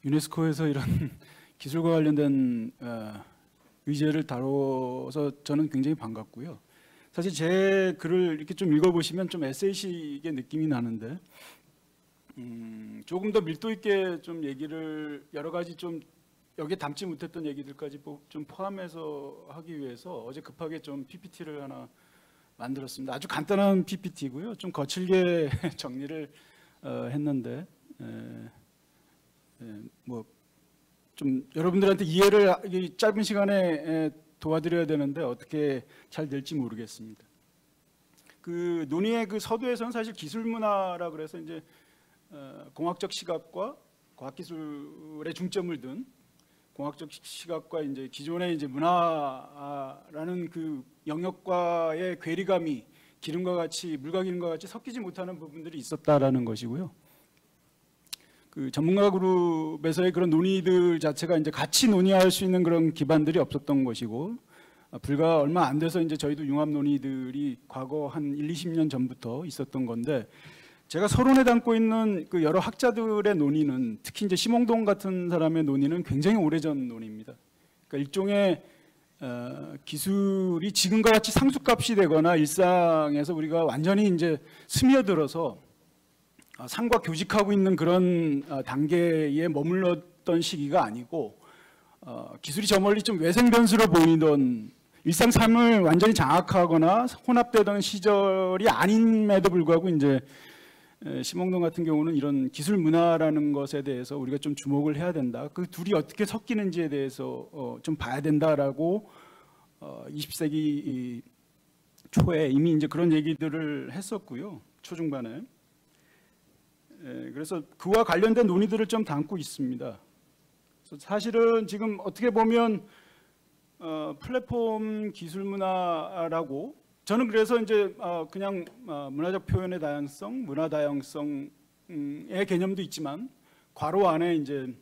유네스코에서 이런 기술과 관련된 의제를 다뤄서 저는 굉장히 반갑고요. 사실 제 글을 이렇게 좀 읽어보시면 좀 에세이식의 느낌이 나는데 조금 더 밀도 있게 좀 얘기를 여러 가지 좀 여기에 담지 못했던 얘기들까지 좀 포함해서 하기 위해서 어제 급하게 좀 PPT를 하나 만들었습니다. 아주 간단한 PPT고요. 좀 거칠게 정리를 했는데 뭐 좀 여러분들한테 이해를 이 짧은 시간에 도와드려야 되는데 어떻게 잘 될지 모르겠습니다. 그 논의의 그 서두에서는 사실 기술 문화라 그래서 이제 공학적 시각과 과학기술에 중점을 둔 공학적 시각과 이제 기존의 이제 문화라는 그 영역과의 괴리감이 물과 기름과 같이 섞이지 못하는 부분들이 있었다라는 것이고요. 그 전문가 그룹에서의 그런 논의들 자체가 이제 같이 논의할 수 있는 그런 기반들이 없었던 것이고, 불과 얼마 안 돼서 이제 저희도 융합 논의들이 과거 한 20년 전부터 있었던 건데, 제가 서론에 담고 있는 그 여러 학자들의 논의는 특히 이제 심홍동 같은 사람의 논의는 굉장히 오래전 논의입니다. 그러니까 일종의 기술이 지금과 같이 상수값이 되거나 일상에서 우리가 완전히 이제 스며들어서 상과 교직하고 있는 그런 단계에 머물렀던 시기가 아니고 기술이 저 멀리 좀 외생 변수로 보이던 일상 삶을 완전히 장악하거나 혼합되던 시절이 아님에도 불구하고 이제 심홍동 같은 경우는 이런 기술 문화라는 것에 대해서 우리가 좀 주목을 해야 된다. 그 둘이 어떻게 섞이는지에 대해서 좀 봐야 된다라고 20세기 초에 이미 이제 그런 얘기들을 했었고요. 초중반에. 그래서 그와 관련된 논의들을 좀 담고 있습니다. 그래서 사실은 지금 어떻게 보면 플랫폼 기술 문화라고 저는 그래서 이제 그냥 문화적 표현의 다양성, 문화 다양성의 개념도 있지만 괄호 안에 이제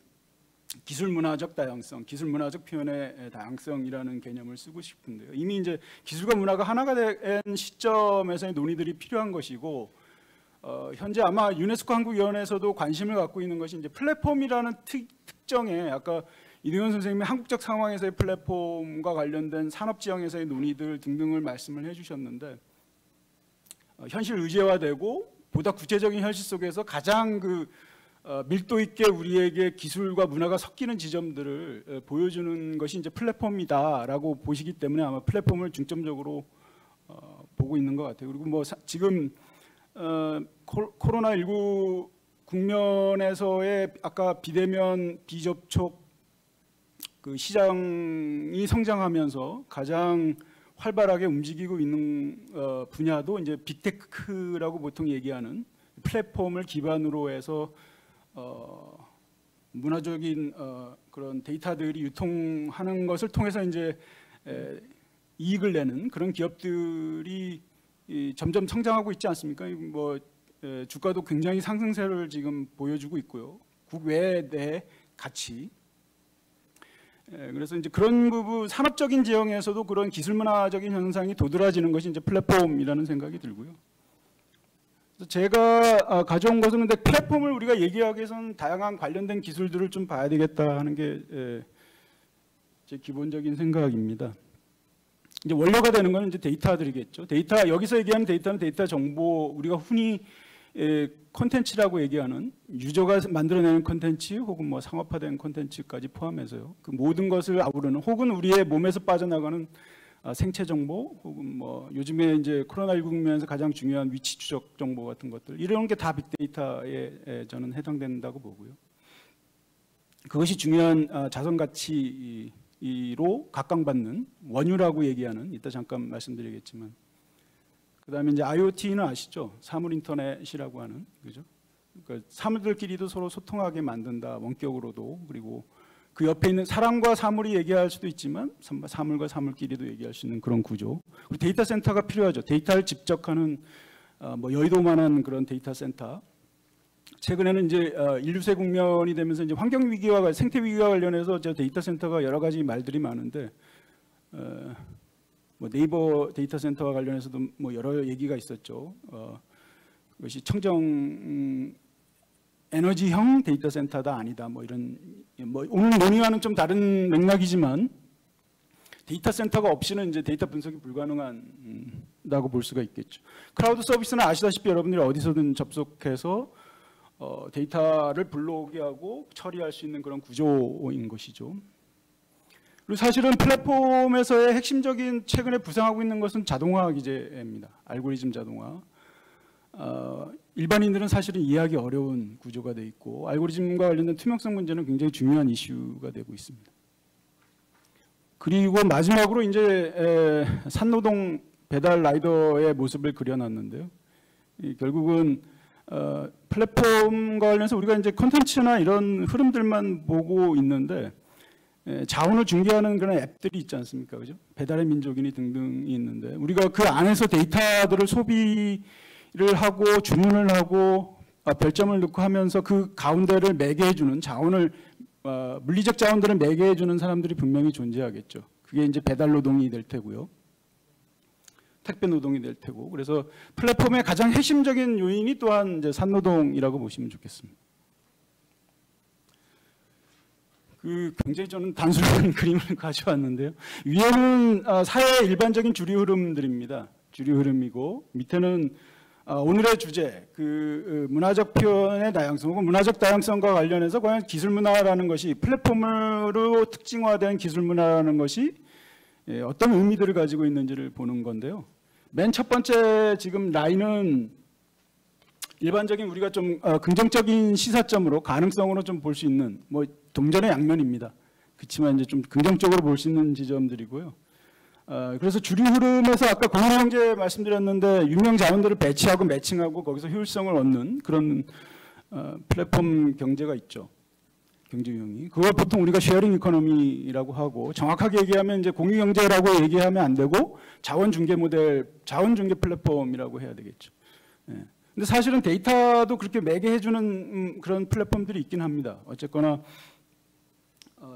기술 문화적 다양성, 기술 문화적 표현의 다양성이라는 개념을 쓰고 싶은데요. 이미 이제 기술과 문화가 하나가 된 시점에서의 논의들이 필요한 것이고. 현재 아마 유네스코 한국위원회에서도 관심을 갖고 있는 것이 이제 플랫폼이라는 특정의 아까 이동현 선생님이 한국적 상황에서의 플랫폼과 관련된 산업 지형에서의 논의들 등등을 말씀을 해주셨는데 현실 의제화되고 보다 구체적인 현실 속에서 가장 그 밀도 있게 우리에게 기술과 문화가 섞이는 지점들을 보여주는 것이 이제 플랫폼이다라고 보시기 때문에 아마 플랫폼을 중점적으로 보고 있는 것 같아요. 그리고 뭐 지금 코로나19 국면에서의 아까 비대면 비접촉 그 시장이 성장하면서 가장 활발하게 움직이고 있는 분야도 이제 빅테크라고 보통 얘기하는 플랫폼을 기반으로 해서 문화적인 그런 데이터들이 유통하는 것을 통해서 이제 이익을 내는 그런 기업들이 점점 성장하고 있지 않습니까? 뭐 주가도 굉장히 상승세를 지금 보여주고 있고요. 국외 내 같이. 그래서 이제 그런 부분 산업적인 지형에서도 그런 기술 문화적인 현상이 도드라지는 것이 이제 플랫폼이라는 생각이 들고요. 그래서 제가 가져온 것은 근데 플랫폼을 우리가 얘기하기 위해서는 다양한 관련된 기술들을 좀 봐야 되겠다 하는 게 제 기본적인 생각입니다. 이제 원료가 되는 건 이제 데이터들이겠죠. 데이터 여기서 얘기하는 데이터는 데이터 정보 우리가 흔히 콘텐츠라고 얘기하는 유저가 만들어내는 콘텐츠 혹은 뭐 상업화된 콘텐츠까지 포함해서요. 그 모든 것을 아우르는 혹은 우리의 몸에서 빠져나가는 생체 정보 혹은 뭐 요즘에 이제 코로나19 국면에서 가장 중요한 위치 추적 정보 같은 것들 이런 게 다 빅데이터에 저는 해당된다고 보고요. 그것이 중요한 자선 가치 로 각광받는 원유라고 얘기하는 이따 잠깐 말씀드리겠지만 그다음에 이제 IoT는 아시죠? 사물 인터넷이라고 하는 그죠? 그러니까 사물들끼리도 서로 소통하게 만든다 원격으로도 그리고 그 옆에 있는 사람과 사물이 얘기할 수도 있지만 사물과 사물끼리도 얘기할 수 있는 그런 구조. 그리고 데이터 센터가 필요하죠. 데이터를 집적하는 뭐 여의도만한 그런 데이터 센터. 최근에는 이제 인류세 국면이 되면서 이제 환경 위기와 생태 위기와 관련해서 데이터 센터가 여러 가지 말들이 많은데 뭐 네이버 데이터 센터와 관련해서도 뭐 여러 얘기가 있었죠. 그것이 청정 에너지형 데이터 센터다 아니다 뭐 이런 뭐 오늘 논의와는 좀 다른 맥락이지만 데이터 센터가 없이는 이제 데이터 분석이 불가능하다고 볼 수가 있겠죠. 클라우드 서비스는 아시다시피 여러분들이 어디서든 접속해서 데이터를 불러오게 하고 처리할 수 있는 그런 구조인 것이죠. 그리고 사실은 플랫폼에서의 핵심적인 최근에 부상하고 있는 것은 자동화 기제입니다. 알고리즘 자동화. 일반인들은 사실은 이해하기 어려운 구조가 되어 있고 알고리즘과 관련된 투명성 문제는 굉장히 중요한 이슈가 되고 있습니다. 그리고 마지막으로 이제 산노동 배달 라이더의 모습을 그려놨는데요. 결국은 플랫폼과 관련해서 우리가 이제 콘텐츠나 이런 흐름들만 보고 있는데 자원을 중개하는 그런 앱들이 있지 않습니까? 그죠? 배달의 민족이니 등등이 있는데 우리가 그 안에서 데이터들을 소비를 하고 주문을 하고 별점을 넣고 하면서 그 가운데를 매개해주는 자원을 물리적 자원들을 매개해주는 사람들이 분명히 존재하겠죠. 그게 이제 배달 노동이 될 테고요. 택배 노동이 될 테고. 그래서 플랫폼의 가장 핵심적인 요인이 또한 이제 산노동이라고 보시면 좋겠습니다. 굉장히 저는 단순한 그림을 가져왔는데요. 위에는 사회의 일반적인 주류 흐름들입니다. 주류 흐름이고 밑에는 오늘의 주제, 문화적 표현의 다양성 혹은 문화적 다양성과 관련해서 과연 기술 문화라는 것이 플랫폼으로 특징화된 기술 문화라는 것이 어떤 의미들을 가지고 있는지를 보는 건데요. 맨 첫 번째 지금 라인은 일반적인 우리가 좀 긍정적인 시사점으로 가능성으로 좀 볼 수 있는 뭐 동전의 양면입니다. 그렇지만 이제 좀 긍정적으로 볼 수 있는 지점들이고요. 그래서 주류 흐름에서 아까 공유경제 말씀드렸는데 유명 자원들을 배치하고 매칭하고 거기서 효율성을 얻는 그런 플랫폼 경제가 있죠. 경제 유형이. 그걸 보통 우리가 쉐어링 이코노미라고 하고 정확하게 얘기하면 이제 공유경제라고 얘기하면 안 되고 자원중개 모델, 자원중개 플랫폼이라고 해야 되겠죠. 근데 사실은 데이터도 그렇게 매개해주는 그런 플랫폼들이 있긴 합니다. 어쨌거나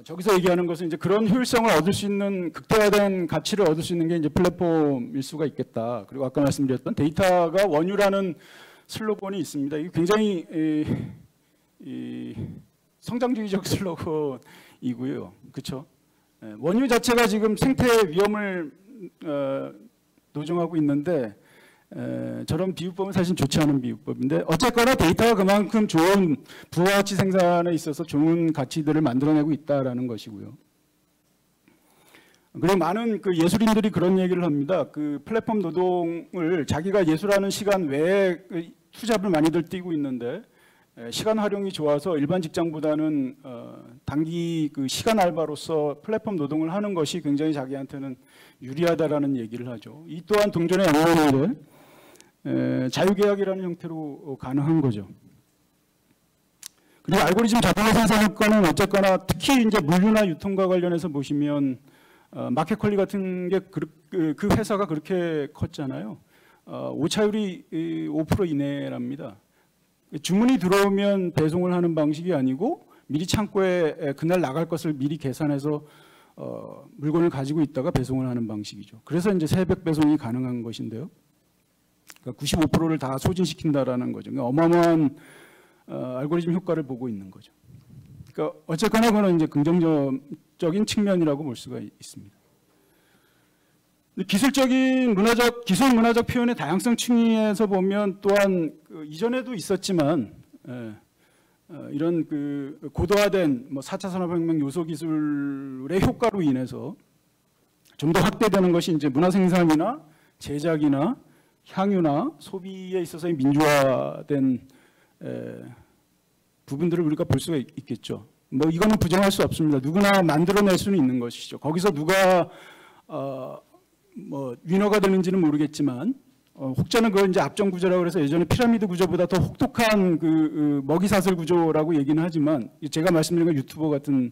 저기서 얘기하는 것은 이제 그런 효율성을 얻을 수 있는 극대화된 가치를 얻을 수 있는 게 이제 플랫폼일 수가 있겠다. 그리고 아까 말씀드렸던 데이터가 원유라는 슬로건이 있습니다. 이게 굉장히 성장주의적 슬로건이고요. 그렇죠? 원유 자체가 지금 생태 위험을 노정하고 있는데 저런 비유법은 사실 좋지 않은 비유법인데 어쨌거나 데이터가 그만큼 좋은 부가가치 생산에 있어서 좋은 가치들을 만들어내고 있다라는 것이고요. 그리고 많은 예술인들이 그런 얘기를 합니다. 플랫폼 노동을 자기가 예술하는 시간 외에 투잡을 많이들 뛰고 있는데 시간 활용이 좋아서 일반 직장보다는 단기 시간 알바로서 플랫폼 노동을 하는 것이 굉장히 자기한테는 유리하다라는 얘기를 하죠. 이 또한 동전의 양면인데 자유계약이라는 형태로 가능한 거죠. 그리고 알고리즘 자동화 생산권은 어쨌거나 특히 이제 물류나 유통과 관련해서 보시면 마켓 퀄리 같은 게 그 회사가 그렇게 컸잖아요. 오차율이 5% 이내랍니다. 주문이 들어오면 배송을 하는 방식이 아니고 미리 창고에 그날 나갈 것을 미리 계산해서 물건을 가지고 있다가 배송을 하는 방식이죠. 그래서 이제 새벽 배송이 가능한 것인데요. 그러니까 95%를 다 소진시킨다라는 거죠. 그러니까 어마어마한 알고리즘 효과를 보고 있는 거죠. 그러니까 어쨌거나 그건 이제 긍정적인 측면이라고 볼 수가 있습니다. 기술적인 기술 문화적 표현의 다양성 층위에서 보면 또한 이전에도 있었지만 이런 고도화된 4차 산업혁명 요소 기술의 효과로 인해서 좀 더 확대되는 것이 이제 문화 생산이나 제작이나 향유나 소비에 있어서의 민주화된 부분들을 우리가 볼 수가 있겠죠. 뭐 이거는 부정할 수 없습니다. 누구나 만들어낼 수는 있는 것이죠. 거기서 누가 위너가 되는지는 모르겠지만 혹자는 그걸 이제 압정 구조라고 해서 예전에 피라미드 구조보다 더 혹독한 먹이사슬 구조라고 얘기는 하지만 제가 말씀드린 건 유튜버 같은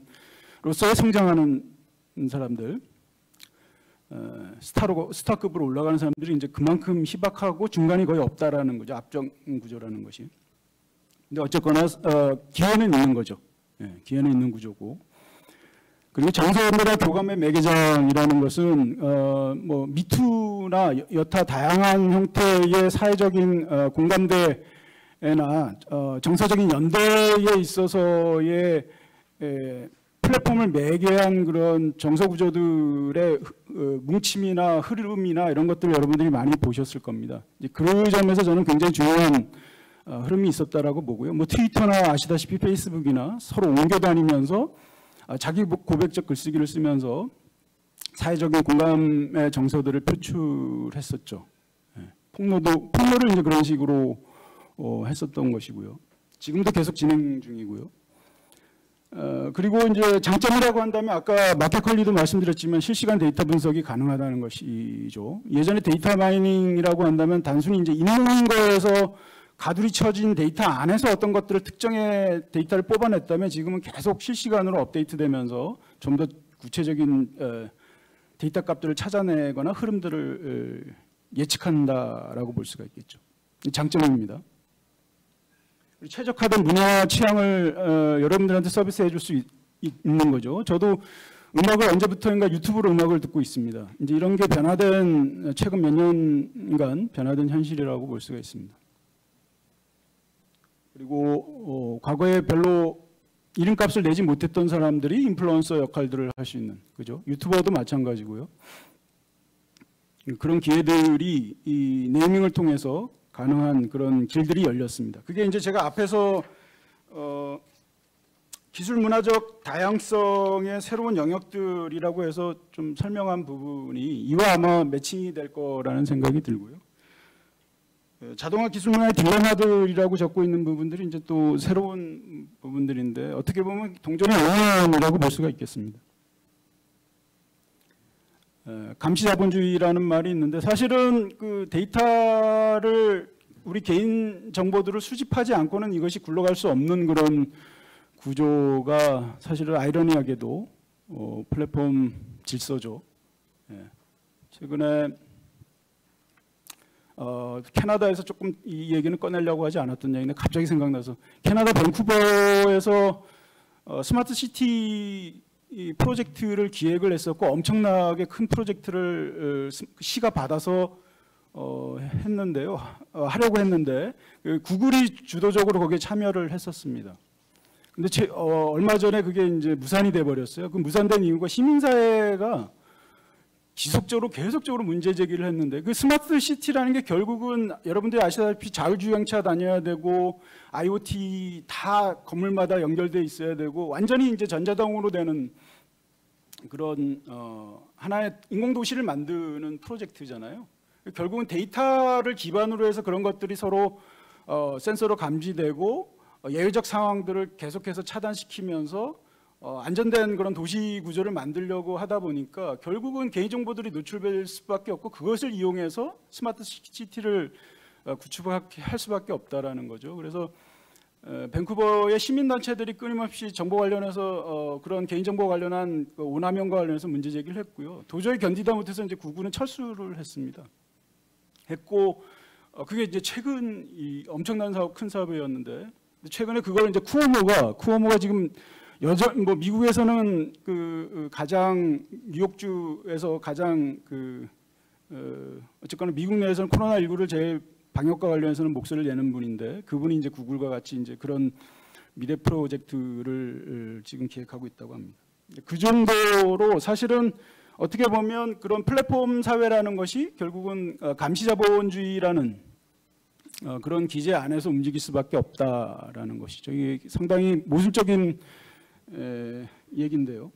로서의 성장하는 사람들 스타급으로 올라가는 사람들이 이제 그만큼 희박하고 중간이 거의 없다라는 거죠. 압정 구조라는 것이. 근데 어쨌거나 기회는 있는 거죠. 기회는 있는 구조고. 그리고 정서문화 교감의 매개장이라는 것은 미투나 여타 다양한 형태의 사회적인 공감대 정서적인 연대에 있어서의 플랫폼을 매개한 그런 정서 구조들의 뭉침이나 흐름이나 이런 것들 여러분들이 많이 보셨을 겁니다. 그 점에서 저는 굉장히 중요한 흐름이 있었다라고 보고요. 뭐 트위터나 아시다시피 페이스북이나 서로 옮겨 다니면서 자기 고백적 글쓰기를 쓰면서 사회적인 공감의 정서들을 표출했었죠. 폭로를 이제 그런 식으로 했었던 것이고요. 지금도 계속 진행 중이고요. 그리고 이제 장점이라고 한다면 아까 마켓컬리도 말씀드렸지만 실시간 데이터 분석이 가능하다는 것이죠. 예전에 데이터 마이닝이라고 한다면 단순히 이제 있는 거에서 가두리 쳐진 데이터 안에서 어떤 것들을 특정의 데이터를 뽑아냈다면 지금은 계속 실시간으로 업데이트되면서 좀 더 구체적인 데이터 값들을 찾아내거나 흐름들을 예측한다라고 볼 수가 있겠죠. 장점입니다. 최적화된 문화 취향을 여러분들한테 서비스해 줄 수 있는 거죠. 저도 음악을 언제부터인가 유튜브로 음악을 듣고 있습니다. 이제 이런 게 변화된 최근 몇 년간 변화된 현실이라고 볼 수가 있습니다. 그리고 과거에 별로 이름값을 내지 못했던 사람들이 인플루언서 역할들을 할 수 있는, 그죠? 유튜버도 마찬가지고요. 그런 기회들이 이 네이밍을 통해서 가능한 그런 길들이 열렸습니다. 그게 이제 제가 앞에서 기술 문화적 다양성의 새로운 영역들이라고 해서 좀 설명한 부분이 이와 아마 매칭이 될 거라는 생각이 들고요. 자동화 기술 문화의 딜레마들이라고 적고 있는 부분들이 이제 또 새로운 부분들인데 어떻게 보면 동전의 영혼이라고 볼 수가 있겠습니다. 감시자본주의라는 말이 있는데 사실은 그 데이터를 우리 개인 정보들을 수집하지 않고는 이것이 굴러갈 수 없는 그런 구조가 사실은 아이러니하게도 플랫폼 질서죠. 최근에 캐나다에서 조금 이 얘기는 꺼내려고 하지 않았던 얘기인데 갑자기 생각나서 캐나다 밴쿠버에서 스마트 시티 이 프로젝트를 기획을 했었고 엄청나게 큰 프로젝트를 시가 받아서 했는데요. 하려고 했는데 구글이 주도적으로 거기에 참여를 했었습니다. 근데 얼마 전에 그게 이제 무산이 돼 버렸어요. 그 무산된 이유가 시민사회가 지속적으로 계속적으로 문제 제기를 했는데 그 스마트 시티라는 게 결국은 여러분들이 아시다시피 자율주행차 다녀야 되고 IoT 다 건물마다 연결돼 있어야 되고 완전히 이제 전자동으로 되는 그런 하나의 인공도시를 만드는 프로젝트잖아요. 결국은 데이터를 기반으로 해서 그런 것들이 서로 센서로 감지되고 예외적 상황들을 계속해서 차단시키면서 안전된 그런 도시 구조를 만들려고 하다 보니까 결국은 개인정보들이 노출될 수밖에 없고 그것을 이용해서 스마트 시티를 구축할 수밖에 없다라는 거죠. 그래서 밴쿠버의 시민단체들이 끊임없이 정보 관련해서 그런 개인정보 관련한 오남용과 관련해서 문제 제기를 했고요. 도저히 견디다 못해서 이제 구글은 철수를 했고 그게 이제 최근 이 엄청난 사업, 큰 사업이었는데 최근에 그걸 이제 쿠오모가 지금 뭐 미국에서는 그 가장 뉴욕주에서 가장 어쨌거나 미국 내에서는 코로나19를 제일 방역과 관련해서는 목소리를 내는 분인데 그분이 이제 구글과 같이 이제 그런 미래 프로젝트를 지금 기획하고 있다고 합니다. 그 정도로 사실은 어떻게 보면 그런 플랫폼 사회라는 것이 결국은 감시자본주의라는 그런 기제 안에서 움직일 수밖에 없다라는 것이죠. 이게 상당히 모순적인 얘기인데요.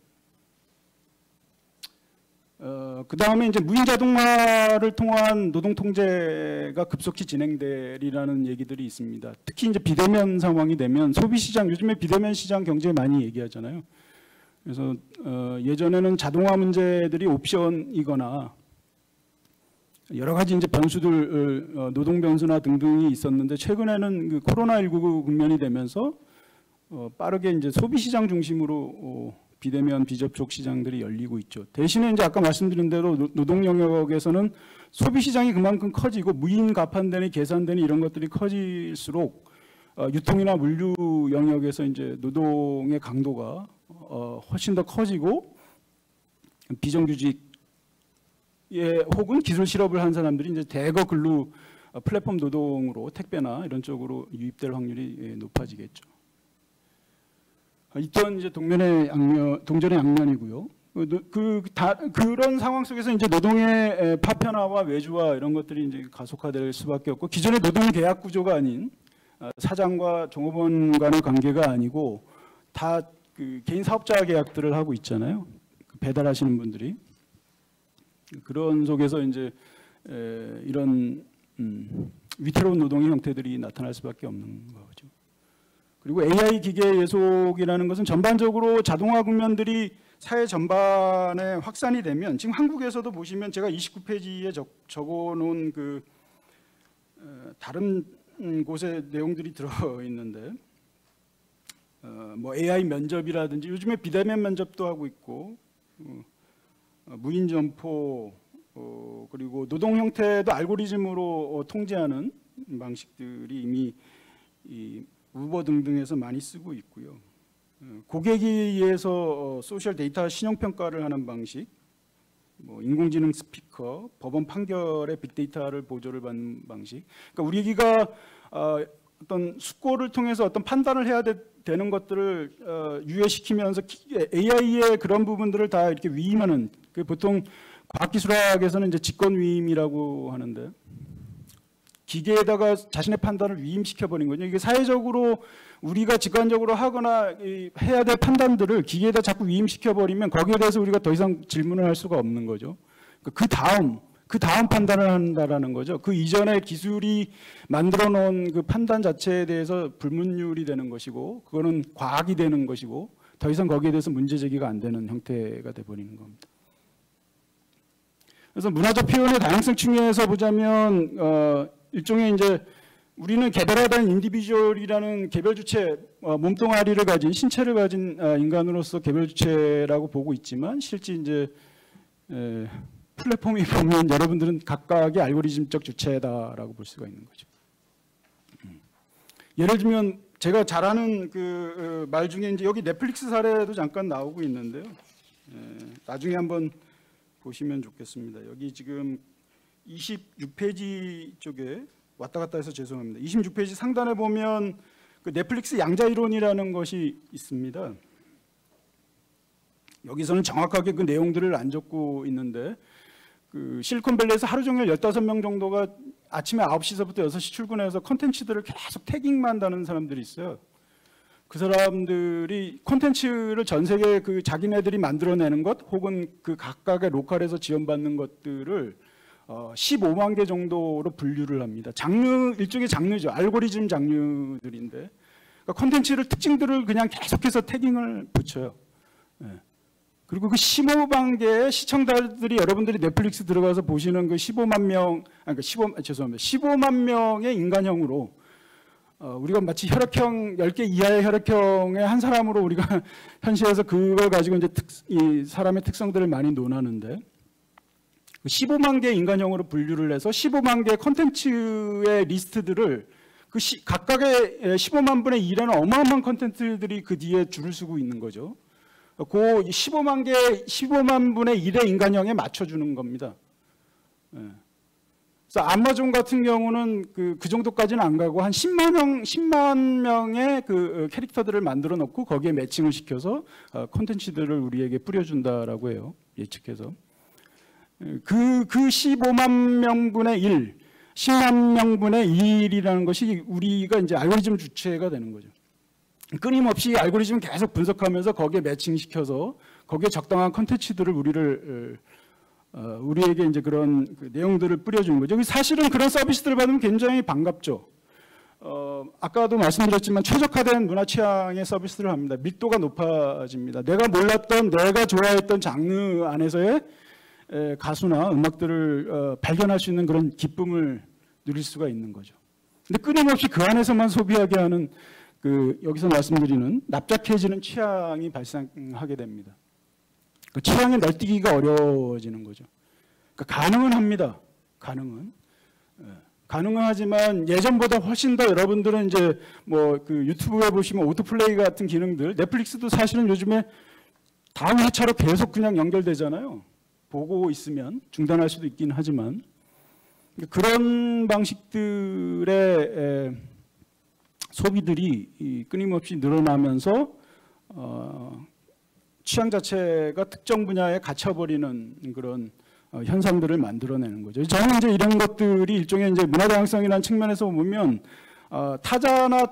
그 다음에 이제 무인 자동화를 통한 노동 통제가 급속히 진행되리라는 얘기들이 있습니다. 특히 이제 비대면 상황이 되면 소비 시장, 요즘에 비대면 시장 경제 많이 얘기하잖아요. 그래서 예전에는 자동화 문제들이 옵션이거나 여러 가지 이제 변수들, 노동 변수나 등등이 있었는데 최근에는 그 코로나19 국면이 되면서 빠르게 이제 소비 시장 중심으로 비대면 비접촉 시장들이 열리고 있죠. 대신에 이제 아까 말씀드린 대로 노동 영역에서는 소비 시장이 그만큼 커지고 무인 가판되니 계산되니 이런 것들이 커질수록 유통이나 물류 영역에서 이제 노동의 강도가 훨씬 더 커지고 비정규직에 혹은 기술 실업을 한 사람들이 이제 대거 근로 플랫폼 노동으로 택배나 이런 쪽으로 유입될 확률이 높아지겠죠. 이떤 이제 동전의 양면이고요. 그런 상황 속에서 이제 노동의 파편화와 외주화 이런 것들이 이제 가속화될 수밖에 없고, 기존의 노동 계약 구조가 아닌 사장과 종업원 간의 관계가 아니고 다 그 개인 사업자 계약들을 하고 있잖아요. 배달하시는 분들이. 그런 속에서 이제 이런 위태로운 노동의 형태들이 나타날 수밖에 없는 거죠. 그리고 AI 기계 예속이라는 것은 전반적으로 자동화 국면들이 사회 전반에 확산이 되면, 지금 한국에서도 보시면 제가 29페이지에 적어놓은 그 다른 곳에 내용들이 들어있는데, 뭐 AI 면접이라든지 요즘에 비대면 면접도 하고 있고, 무인 점포, 그리고 노동 형태도 알고리즘으로 통제하는 방식들이 이미 이 우버 등등에서 많이 쓰고 있고요. 고객에 의해서 소셜 데이터 신용 평가를 하는 방식, 뭐 인공지능 스피커, 법원 판결의 빅데이터를 보조를 받는 방식. 그러니까 우리가 어떤 숙고를 통해서 어떤 판단을 해야 되는 것들을 유예시키면서 AI의 그런 부분들을 다 이렇게 위임하는, 그 보통 과학기술학에서는 이제 직권위임이라고 하는데, 기계에다가 자신의 판단을 위임시켜 버린 거죠. 이게 사회적으로 우리가 직관적으로 하거나 해야 될 판단들을 기계에다 자꾸 위임시켜 버리면 거기에 대해서 우리가 더 이상 질문을 할 수가 없는 거죠. 그 다음 판단을 한다라는 거죠. 그 이전에 기술이 만들어 놓은 그 판단 자체에 대해서 불문율이 되는 것이고, 그거는 과학이 되는 것이고, 더 이상 거기에 대해서 문제 제기가 안 되는 형태가 돼 버리는 겁니다. 그래서 문화적 표현의 다양성 측면에서 보자면 일종의 이제 우리는 개별화된 인디비주얼이라는 개별 주체, 몸뚱아리를 가진, 신체를 가진 인간으로서 개별 주체라고 보고 있지만, 실제 이제 플랫폼이 보면 여러분들은 각각의 알고리즘적 주체다라고 볼 수가 있는 거죠. 예를 들면 제가 잘 아는 그 말 중에 이제 여기 넷플릭스 사례도 잠깐 나오고 있는데요. 나중에 한번 보시면 좋겠습니다. 여기 지금 26페이지 쪽에 왔다 갔다 해서 죄송합니다. 26페이지 상단에 보면 그 넷플릭스 양자 이론이라는 것이 있습니다. 여기서는 정확하게 그 내용들을 안 적고 있는데, 그 실리콘밸리에서 하루 종일 15명 정도가 아침에 9시서부터 6시 출근해서 콘텐츠들을 계속 태깅만 다는 사람들이 있어요. 그 사람들이 콘텐츠를 전 세계 그 자기네들이 만들어내는 것, 혹은 그 각각의 로컬에서 지원받는 것들을 15만 개 정도로 분류를 합니다. 장르, 일종의 장르죠. 알고리즘 장르들인데, 그러니까 콘텐츠를 특징들을 그냥 계속해서 태깅을 붙여요. 그리고 그 15만 개의 시청자들이, 여러분들이 넷플릭스 들어가서 보시는 그 15만 명, 죄송합니다. 15만 명의 인간형으로 우리가 마치 혈액형 10개 이하의 혈액형의 한 사람으로 우리가 현실에서 그걸 가지고 이제 이 사람의 특성들을 많이 논하는데, 15만 개 인간형으로 분류를 해서 15만 개 콘텐츠의 리스트들을 각각의 15만 분의 1에는 어마어마한 콘텐츠들이 그 뒤에 줄을 서고 있는 거죠. 그 15만 분의 1의 인간형에 맞춰주는 겁니다. 그래서 아마존 같은 경우는 그 정도까지는 안 가고 한 10만 명의 그 캐릭터들을 만들어 놓고 거기에 매칭을 시켜서 콘텐츠들을 우리에게 뿌려준다라고 해요. 예측해서. 그 15만 명분의 1, 10만 명분의 1이라는 것이 우리가 이제 알고리즘 주체가 되는 거죠. 끊임없이 알고리즘을 계속 분석하면서 거기에 매칭시켜서 거기에 적당한 콘텐츠들을 우리에게 이제 그런 그 내용들을 뿌려주는 거죠. 사실은 그런 서비스들을 받으면 굉장히 반갑죠. 아까도 말씀드렸지만 최적화된 문화 취향의 서비스를 합니다. 밀도가 높아집니다. 내가 몰랐던, 내가 좋아했던 장르 안에서의 가수나 음악들을 발견할 수 있는 그런 기쁨을 누릴 수가 있는 거죠. 근데 끊임없이 그 안에서만 소비하게 하는 그 여기서 말씀드리는 납작해지는 취향이 발생하게 됩니다. 그 취향의 널뛰기가 어려워지는 거죠. 그러니까 가능은 합니다. 가능은 하지만 예전보다 훨씬 더 여러분들은 이제 뭐 그 유튜브에 보시면 오토플레이 같은 기능들, 넷플릭스도 사실은 요즘에 다음 회차로 계속 그냥 연결되잖아요. 보고 있으면 중단할 수도 있긴 하지만 그런 방식들의 소비들이 끊임없이 늘어나면서 취향 자체가 특정 분야에 갇혀버리는 그런 현상들을 만들어내는 거죠. 저는 이제 이런 것들이 일종의 이제 문화 다양성이라는 측면에서 보면 타자나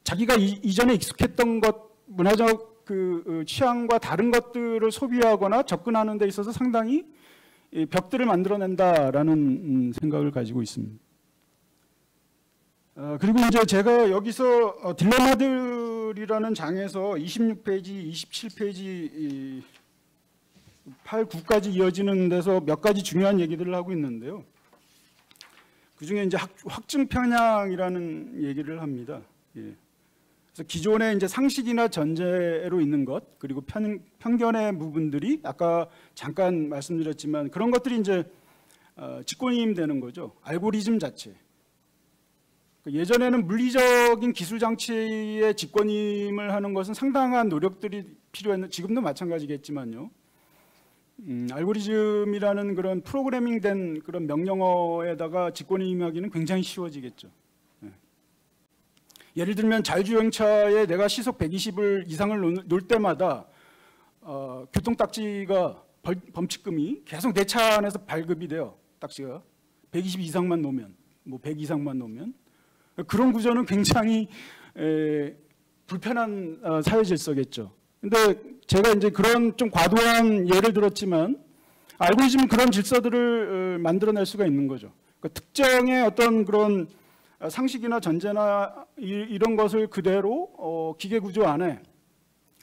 자기가 이전에 익숙했던 것, 문화적 그 취향과 다른 것들을 소비하거나 접근하는 데 있어서 상당히 벽들을 만들어낸다라는 생각을 가지고 있습니다. 그리고 이제 제가 여기서 딜레마들이라는 장에서 26페이지, 27페이지, 8, 9까지 이어지는 데서 몇 가지 중요한 얘기들을 하고 있는데요. 그중에 이제 확증 편향이라는 얘기를 합니다. 예. 그래서 기존의 이제 상식이나 전제로 있는 것, 그리고 편견의 부분들이 아까 잠깐 말씀드렸지만 그런 것들이 이제 직권이임 되는 거죠. 알고리즘 자체. 예전에는 물리적인 기술 장치의 직권임을 하는 것은 상당한 노력들이 필요했는데 지금도 마찬가지겠지만요. 알고리즘이라는 그런 프로그래밍된 그런 명령어에다가 직권임하기는 굉장히 쉬워지겠죠. 예를 들면 자율주행차에 내가 시속 120을 이상을 놓을 때마다 교통딱지가 범칙금이 계속 내 차 안에서 발급이 돼요. 딱지가 120 이상만 놓으면, 뭐 100 이상만 놓으면 그런 구조는 굉장히 불편한 사회 질서겠죠. 근데 제가 이제 그런 좀 과도한 예를 들었지만 알고리즘은 그런 질서들을 만들어낼 수가 있는 거죠. 그러니까 특정의 어떤 그런 상식이나 전제나 이런 것을 그대로 기계 구조 안에,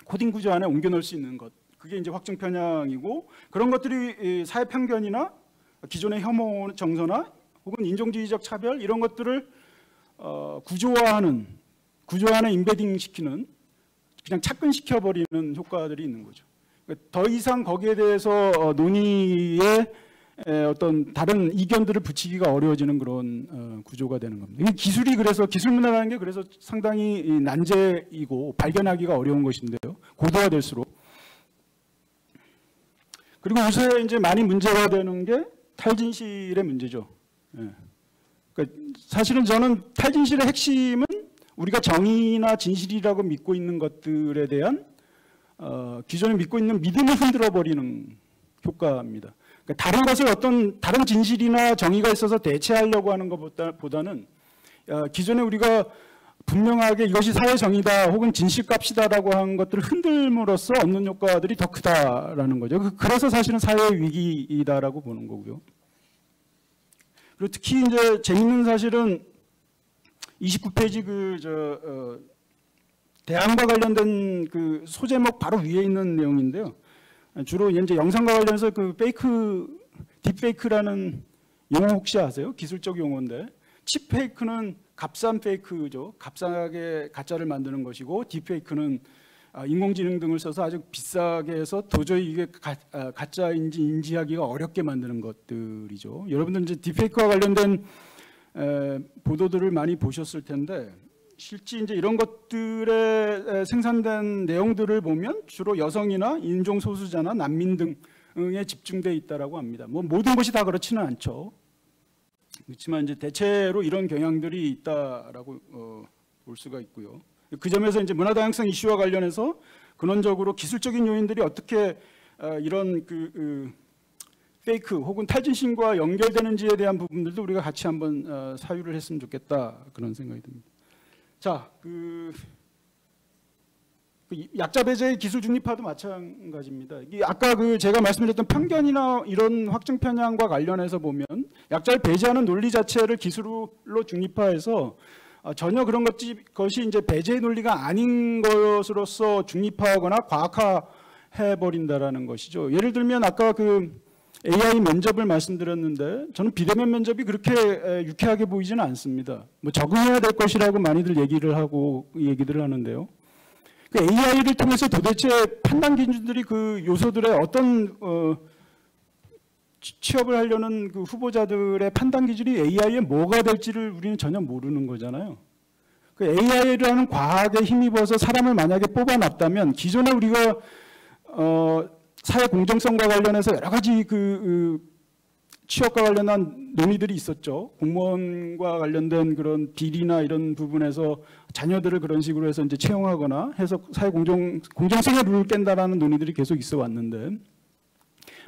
코딩 구조 안에 옮겨 넣을 수 있는 것. 그게 이제 확증 편향이고, 그런 것들이 사회 편견이나 기존의 혐오 정서나 혹은 인종주의적 차별 이런 것들을 구조 안에 임베딩 시키는, 그냥 착근시켜버리는 효과들이 있는 거죠. 그러니까 더 이상 거기에 대해서 논의에 어떤 다른 이견들을 붙이기가 어려워지는 그런 구조가 되는 겁니다. 이 기술이 그래서 기술 문화라는 게 그래서 상당히 난제이고 발견하기가 어려운 것인데요. 고도화될수록. 그리고 요새 이제 많이 문제가 되는 게 탈진실의 문제죠. 그러니까 사실은 저는 탈진실의 핵심은 우리가 정의나 진실이라고 믿고 있는 것들에 대한 기존에 믿고 있는 믿음을 흔들어 버리는 효과입니다. 그러니까 다른 것을 어떤 다른 진실이나 정의가 있어서 대체하려고 하는 것보다는 기존에 우리가 분명하게 이것이 사회 정의다 혹은 진실값이다라고 하는 것들을 흔들므로써 얻는 효과들이 더 크다라는 거죠. 그래서 사실은 사회 위기이다라고 보는 거고요. 그리고 특히 이제 재밌는 사실은 29페이지 대안과 관련된 그 소제목 바로 위에 있는 내용인데요. 주로 이제 영상과 관련해서 그 딥페이크라는 용어 혹시 아세요? 기술적 용어인데, 칩페이크는 값싼 페이크죠. 값싸게 가짜를 만드는 것이고, 딥페이크는 인공지능 등을 써서 아주 비싸게 해서 도저히 이게 가짜인지 인지하기가 어렵게 만드는 것들이죠. 여러분들 이제 딥페이크와 관련된 보도들을 많이 보셨을 텐데, 실제 이제 이런 것들에 생산된 내용들을 보면 주로 여성이나 인종 소수자나 난민 등에 집중돼 있다라고 합니다. 뭐 모든 것이 다 그렇지는 않죠. 그렇지만 이제 대체로 이런 경향들이 있다라고 볼 수가 있고요. 그 점에서 이제 문화 다양성 이슈와 관련해서 근원적으로 기술적인 요인들이 어떻게 이런 페이크 혹은 탈진신과 연결되는지에 대한 부분들도 우리가 같이 한번 사유를 했으면 좋겠다, 그런 생각이 듭니다. 자, 약자 배제의 기술 중립화도 마찬가지입니다. 아까 제가 말씀드렸던 편견이나 이런 확증 편향과 관련해서 보면 약자를 배제하는 논리 자체를 기술로 중립화해서 전혀 그런 것이 이제 배제의 논리가 아닌 것으로서 중립화하거나 과학화해 버린다라는 것이죠. 예를 들면 아까 AI 면접을 말씀드렸는데 저는 비대면 면접이 그렇게 유쾌하게 보이지는 않습니다. 뭐 적응해야 될 것이라고 많이들 얘기들을 하는데요. 그 AI를 통해서 도대체 판단 기준들이 그 요소들의 어떤 취업을 하려는 그 후보자들의 판단 기준이 AI에 뭐가 될지를 우리는 전혀 모르는 거잖아요. 그 AI라는 과학에 힘입어서 사람을 만약에 뽑아놨다면 기존에 우리가 사회 공정성과 관련해서 여러 가지 취업과 관련한 논의들이 있었죠. 공무원과 관련된 그런 비리나 이런 부분에서 자녀들을 그런 식으로 해서 이제 채용하거나 해서 사회 공정성의 룰을 깬다라는 논의들이 계속 있어 왔는데,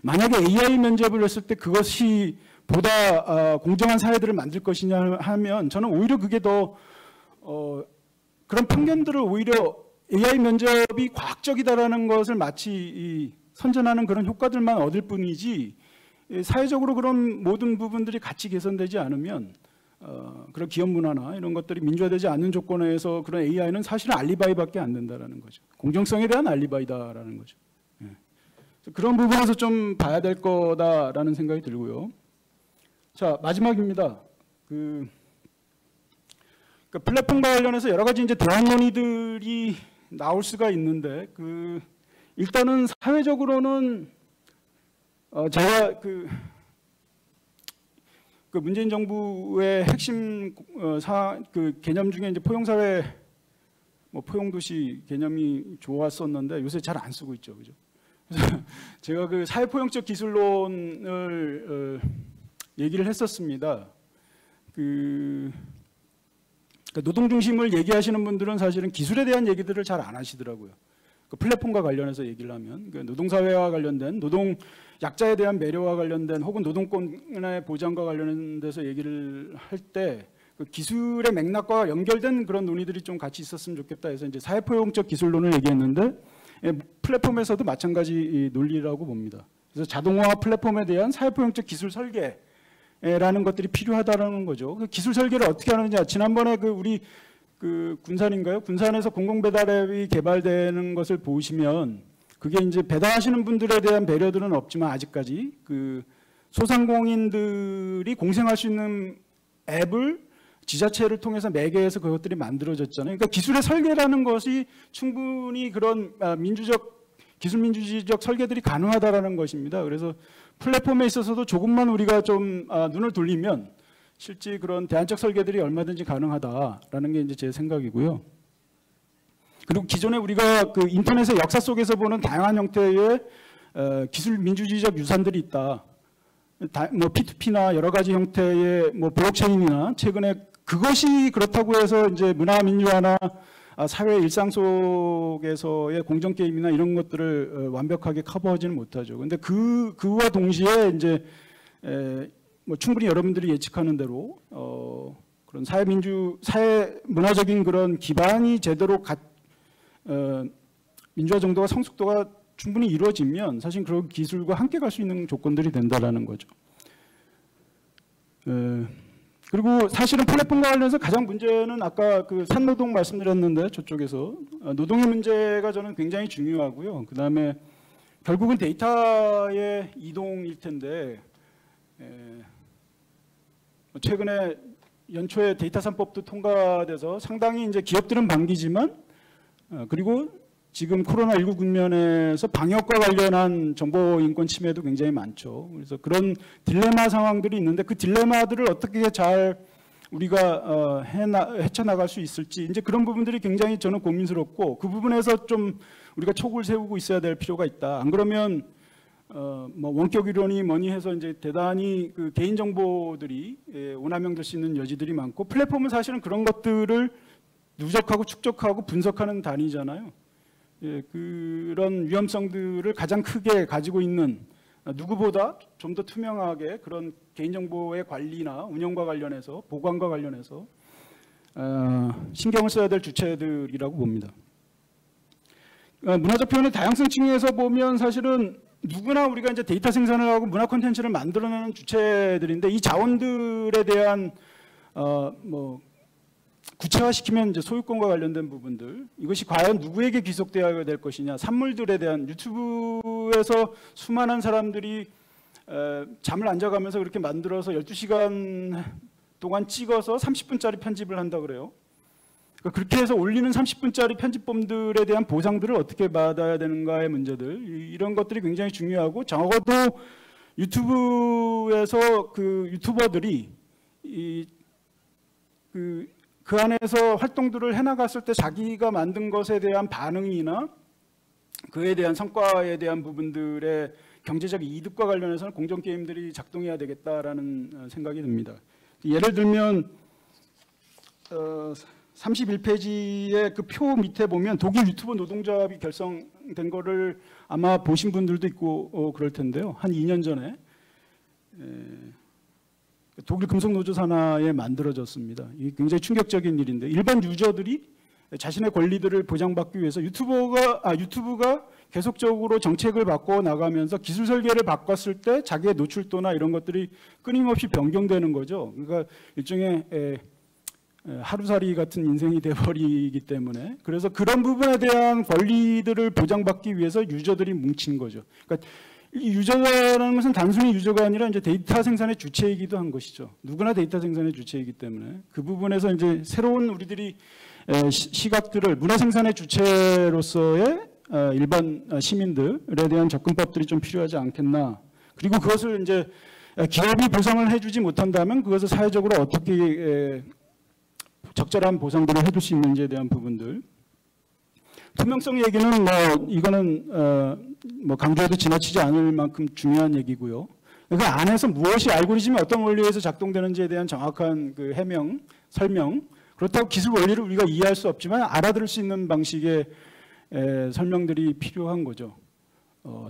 만약에 AI 면접을 했을 때 그것이 보다 공정한 사회들을 만들 것이냐 하면 저는 오히려 그게 더 그런 편견들을 오히려 AI 면접이 과학적이다라는 것을 마치 선전하는 그런 효과들만 얻을 뿐이지, 사회적으로 그런 모든 부분들이 같이 개선되지 않으면 그런 기업 문화나 이런 것들이 민주화되지 않는 조건에서 그런 AI는 사실은 알리바이밖에 안 된다라는 거죠. 공정성에 대한 알리바이다라는 거죠. 예. 그런 부분에서 좀 봐야 될 거다라는 생각이 들고요. 자, 마지막입니다. 플랫폼과 관련해서 여러 가지 이제 대안 논의들이 나올 수가 있는데, 일단은 사회적으로는 제가 그 문재인 정부의 핵심 개념 중에 이제 포용사회, 포용도시 개념이 좋았었는데 요새 잘 안 쓰고 있죠, 그죠? 그래서 제가 그 사회포용적 기술론을 얘기를 했었습니다. 노동 중심을 얘기하시는 분들은 사실은 기술에 대한 얘기들을 잘 안 하시더라고요. 플랫폼과 관련해서 얘기를 하면 노동사회와 관련된, 노동 약자에 대한 배려와 관련된, 혹은 노동권의 보장과 관련돼서 얘기를 할 때 기술의 맥락과 연결된 그런 논의들이 좀 같이 있었으면 좋겠다 해서 이제 사회포용적 기술론을 얘기했는데, 플랫폼에서도 마찬가지 논리라고 봅니다. 그래서 자동화 플랫폼에 대한 사회포용적 기술 설계라는 것들이 필요하다는 거죠. 기술 설계를 어떻게 하느냐, 지난번에 우리 군산인가요? 군산에서 공공배달앱이 개발되는 것을 보시면 그게 이제 배달하시는 분들에 대한 배려들은 없지만 아직까지 소상공인들이 공생할 수 있는 앱을 지자체를 통해서 매개해서 그것들이 만들어졌잖아요. 그러니까 기술의 설계라는 것이 충분히 그런 기술 민주주의적 설계들이 가능하다라는 것입니다. 그래서 플랫폼에 있어서도 조금만 우리가 좀 눈을 돌리면 실제 그런 대안적 설계들이 얼마든지 가능하다라는 게 이제 제 생각이고요. 그리고 기존에 우리가 인터넷의 역사 속에서 보는 다양한 형태의 기술 민주주의적 유산들이 있다. P2P나 여러 가지 형태의 블록체인이나 최근에 그것이 그렇다고 해서 이제 문화 민주화나 사회 일상 속에서의 공정 게임이나 이런 것들을 완벽하게 커버하지는 못하죠. 근데 그와 동시에 이제 충분히 여러분들이 예측하는 대로 그런 사회 문화적인 그런 기반이 제대로 민주화 정도가 성숙도가 충분히 이루어지면 사실 그런 기술과 함께 갈 수 있는 조건들이 된다라는 거죠. 그리고 사실은 플랫폼과 관련해서 가장 문제는 아까 산노동 말씀드렸는데 저쪽에서 노동의 문제가 저는 굉장히 중요하고요. 그다음에 결국은 데이터의 이동일 텐데, 최근에 연초에 데이터 3법도 통과돼서 상당히 이제 기업들은 반기지만, 그리고 지금 코로나19 국면에서 방역과 관련한 정보 인권 침해도 굉장히 많죠. 그래서 그런 딜레마 상황들이 있는데 그 딜레마들을 어떻게 잘 우리가 헤쳐나갈 수 있을지, 이제 그런 부분들이 굉장히 저는 고민스럽고, 그 부분에서 좀 우리가 촉을 세우고 있어야 될 필요가 있다. 안 그러면 원격 이론이 뭐니 해서 이제 대단히 개인 정보들이 오남용될 수 있는 여지들이 많고, 플랫폼은 사실은 그런 것들을 누적하고 축적하고 분석하는 단위잖아요. 그런 위험성들을 가장 크게 가지고 있는, 누구보다 좀 더 투명하게 그런 개인정보의 관리나 운영과 관련해서, 보관과 관련해서 신경을 써야 될 주체들이라고 봅니다. 문화적 표현의 다양성 측면에서 보면 사실은 누구나 우리가 이제 데이터 생산을 하고 문화 콘텐츠를 만들어내는 주체들인데, 이 자원들에 대한 구체화시키면 이제 소유권과 관련된 부분들, 이것이 과연 누구에게 귀속되어야 될 것이냐, 산물들에 대한, 유튜브에서 수많은 사람들이 잠을 안 자가면서 그렇게 만들어서 12시간 동안 찍어서 30분짜리 편집을 한다 그래요. 그렇게 해서 올리는 30분짜리 편집범들에 대한 보상들을 어떻게 받아야 되는가의 문제들, 이런 것들이 굉장히 중요하고, 적어도 유튜브에서 유튜버들이 그 안에서 활동들을 해나갔을 때 자기가 만든 것에 대한 반응이나 그에 대한 성과에 대한 부분들의 경제적 이득과 관련해서는 공정 게임들이 작동해야 되겠다라는 생각이 듭니다. 예를 들면 31페이지의 그 표 밑에 보면 독일 유튜브 노동조합이 결성된 거를 아마 보신 분들도 있고 그럴 텐데요. 한 2년 전에 독일 금속노조 산하에 만들어졌습니다. 이게 굉장히 충격적인 일인데 일반 유저들이 자신의 권리들을 보장받기 위해서 유튜브가 계속적으로 정책을 바꿔 나가면서 기술 설계를 바꿨을 때 자기의 노출도나 이런 것들이 끊임없이 변경되는 거죠. 그러니까 일종의 하루살이 같은 인생이 돼버리기 때문에 그래서 그런 부분에 대한 권리들을 보장받기 위해서 유저들이 뭉친 거죠. 그러니까 이 유저라는 것은 단순히 유저가 아니라 이제 데이터 생산의 주체이기도 한 것이죠. 누구나 데이터 생산의 주체이기 때문에 그 부분에서 이제 새로운 우리들이 시각들을 문화 생산의 주체로서의 일반 시민들에 대한 접근법들이 좀 필요하지 않겠나. 그리고 그것을 이제 기업이 보상을 해주지 못한다면 그것을 사회적으로 어떻게 적절한 보상들을 해줄 수 있는지에 대한 부분들. 투명성 얘기는 이거는 강조해도 지나치지 않을 만큼 중요한 얘기고요. 그 안에서 무엇이 알고리즘이 어떤 원리에서 작동되는지에 대한 정확한 그 해명, 설명. 그렇다고 기술 원리를 우리가 이해할 수 없지만 알아들을 수 있는 방식의 설명들이 필요한 거죠.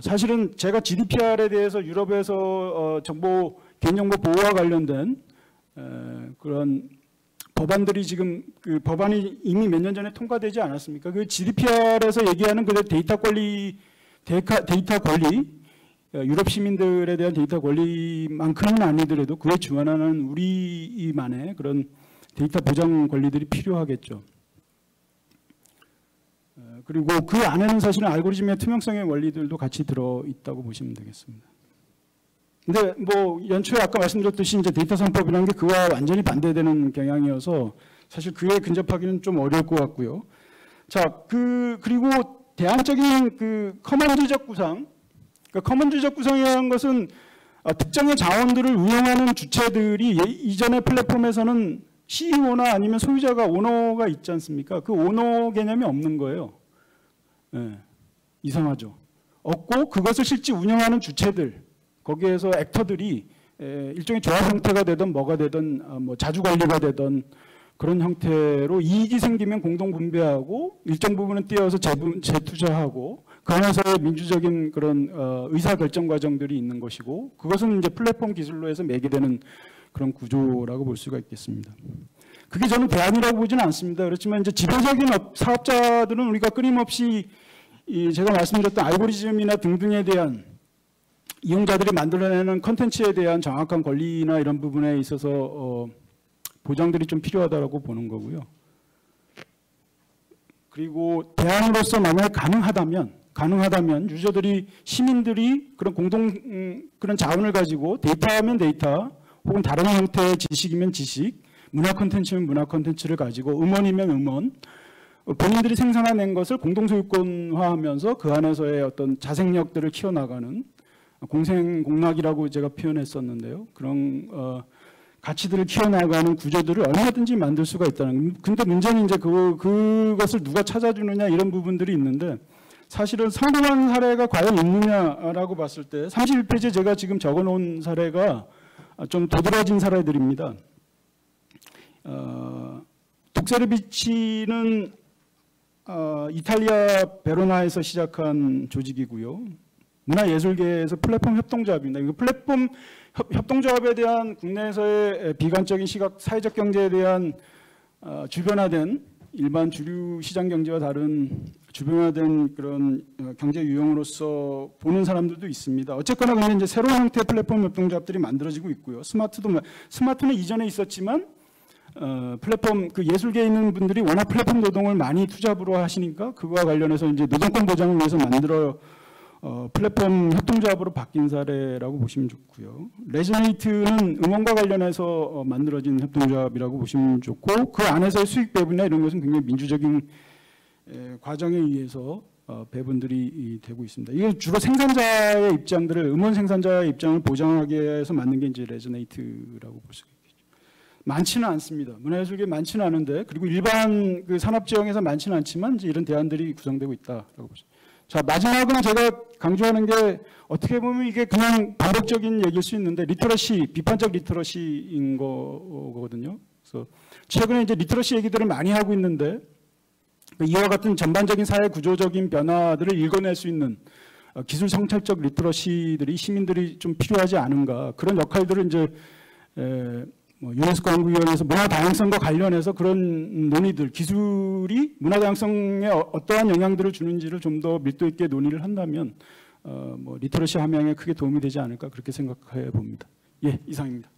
사실은 제가 GDPR에 대해서 유럽에서 개인정보 보호와 관련된 그런 법안들이 지금 그 법안이 이미 몇 년 전에 통과되지 않았습니까? 그 GDPR에서 얘기하는 그 데이터 권리, 유럽 시민들에 대한 데이터 권리만큼은 아니더라도 그에 주관하는 우리만의 그런 데이터 보장 권리들이 필요하겠죠. 그리고 그 안에는 사실은 알고리즘의 투명성의 원리들도 같이 들어있다고 보시면 되겠습니다. 근데 연초에 아까 말씀드렸듯이 이제 데이터 상법이라는 게 그와 완전히 반대되는 경향이어서 사실 그에 근접하기는 좀 어려울 것 같고요. 자, 그리고 대안적인 그 커먼즈적 구상, 그러니까 커먼즈적 구상이라는 것은 특정의 자원들을 운영하는 주체들이 이전의 플랫폼에서는 CEO나 아니면 소유자가 오너가 있지 않습니까? 그 오너 개념이 없는 거예요. 네, 이상하죠. 없고 그것을 실제 운영하는 주체들, 거기에서 액터들이 일종의 조합 형태가 되든 뭐가 되든 자주 관리가 되든 그런 형태로 이익이 생기면 공동 분배하고 일정 부분은 띄어서 재투자하고 그 안에서의 민주적인 그런 의사결정 과정들이 있는 것이고 그것은 이제 플랫폼 기술로 해서 매개되는 그런 구조라고 볼 수가 있겠습니다. 그게 저는 대안이라고 보지는 않습니다. 그렇지만 이제 지배적인 사업자들은 우리가 끊임없이 제가 말씀드렸던 알고리즘이나 등등에 대한 이용자들이 만들어내는 컨텐츠에 대한 정확한 권리나 이런 부분에 있어서 보장들이 좀 필요하다고 보는 거고요. 그리고 대안으로서 만약에 가능하다면 유저들이 시민들이 그런 그런 자원을 가지고 데이터면 데이터 혹은 다른 형태의 지식이면 지식, 문화 콘텐츠면 문화 콘텐츠를 가지고 음원이면 음원 본인들이 생산해낸 것을 공동소유권화하면서 그 안에서의 어떤 자생력들을 키워나가는 공생공락이라고 제가 표현했었는데요. 그런 가치들을 키워나가는 구조들을 얼마든지 만들 수가 있다는. 근데 문제는 이제 그것을 누가 찾아주느냐 이런 부분들이 있는데 사실은 성공한 사례가 과연 있느냐라고 봤을 때 31페이지에 제가 지금 적어놓은 사례가 좀 도드라진 사례들입니다. 독세르비치는 이탈리아 베로나에서 시작한 조직이고요. 문화예술계에서 플랫폼 협동조합입니다. 이거 플랫폼 협동조합에 대한 국내에서의 비관적인 시각, 사회적 경제에 대한 주변화된 일반 주류 시장 경제와 다른 주변화된 그런 경제 유형으로서 보는 사람들도 있습니다. 어쨌거나 근데 이제 새로운 형태의 플랫폼 협동조합들이 만들어지고 있고요. 스마트는 이전에 있었지만 플랫폼 그 예술계에 있는 분들이 워낙 플랫폼 노동을 많이 투잡으로 하시니까 그거와 관련해서 이제 노동권 보장을 위해서 플랫폼 협동조합으로 바뀐 사례라고 보시면 좋고요. 레저네이트는 음원과 관련해서 만들어진 협동조합이라고 보시면 좋고 그 안에서의 수익 배분이나 이런 것은 굉장히 민주적인 과정에 의해서 배분들이 되고 있습니다. 이게 주로 생산자의 입장들을 음원 생산자의 입장을 보장하기 위해서 만든 게 이제 레저네이트라고 볼 수가 있겠죠. 많지는 않습니다. 문화예술계 많지는 않은데 그리고 일반 그 산업 지형에서 많지는 않지만 이제 이런 대안들이 구성되고 있다라고 보시죠. 자, 마지막은 제가 강조하는 게 어떻게 보면 이게 그냥 반복적인 얘기일 수 있는데 리터러시, 비판적 리터러시인 거거든요. 그래서 최근에 이제 리터러시 얘기들을 많이 하고 있는데 이와 같은 전반적인 사회 구조적인 변화들을 읽어낼 수 있는 기술 성찰적 리터러시들이 시민들이 좀 필요하지 않은가, 그런 역할들을 이제 유네스코 한국위원회에서 문화 다양성과 관련해서 그런 논의들, 기술이 문화 다양성에 어떠한 영향들을 주는지를 좀 더 밀도 있게 논의를 한다면 리터러시 함양에 크게 도움이 되지 않을까 그렇게 생각해 봅니다. 예, 이상입니다.